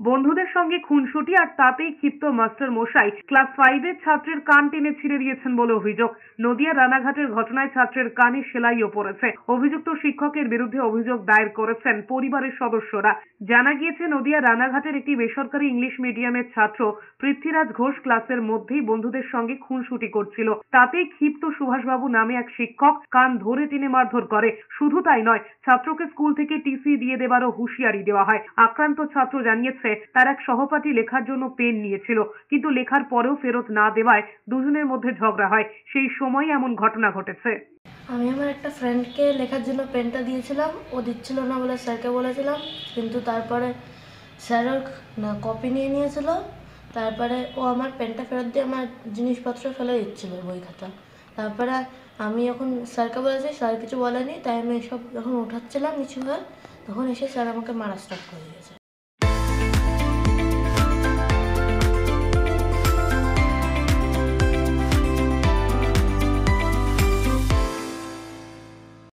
বন্ধুদের সঙ্গে খুনসুটি আর তাতেই ক্ষিপ্ত মাস্টার মশাই ক্লাস 5 এর ছাত্রের কান টেনে ছিঁড়ে দিয়েছেন বলে অভিযোগ। নদিয়া রানাঘাটের ঘটনায় ছাত্রের কানে সেলাইও পড়েছে। অভিযুক্ত শিক্ষকের বিরুদ্ধে অভিযোগ দায়ের করেছেন পরিবারের সদস্যরা। জানা গিয়েছে, নদিয়া রানাঘাটের একটি বেসরকারি ইংলিশ মিডিয়ামের ছাত্র পৃথ্বীরাজ ঘোষ ক্লাসের মধ্যেই বন্ধুদের সঙ্গে খুনসুটি করছিল। তাতেই ক্ষিপ্ত সুভাষবাবু নামে এক শিক্ষক কান ধরে টেনে মারধর করে। শুধু তাই নয়, ছাত্রকে স্কুল থেকে টিসি দিয়ে দেওয়ারও হুঁশিয়ারি দেওয়া হয়। আক্রান্ত ছাত্র জানিয়েছে, তার এক সহপাঠী লেখার জন্য পেন নিয়েছিল, কিন্তু লেখার পরেও ফেরত না দেওয়ায় দুজনের মধ্যে ঝগড়া হয়। সেই সময় এমন ঘটনা ঘটেছে। আমি আমার একটা ফ্রেন্ডকে লেখার জন্য পেনটা দিয়েছিলাম, ও দিচ্ছিল না বলে স্যারকে বলেছিলাম, কিন্তু তারপরে স্যারের কপি নিয়ে নিয়েছিল। তারপরে ও আমার পেনটা ফেরত দিয়ে আমার জিনিসপত্র ফেলে দিচ্ছিল, বই খাতা। তারপরে আমি যখন স্যারকে বলেছি, স্যার কিছু বলেনি, তাই আমি এসব যখন উঠাচ্ছিলাম নিচু হয়ে, তখন এসে স্যার আমাকে মারা স্টার্ট করে দিয়েছে।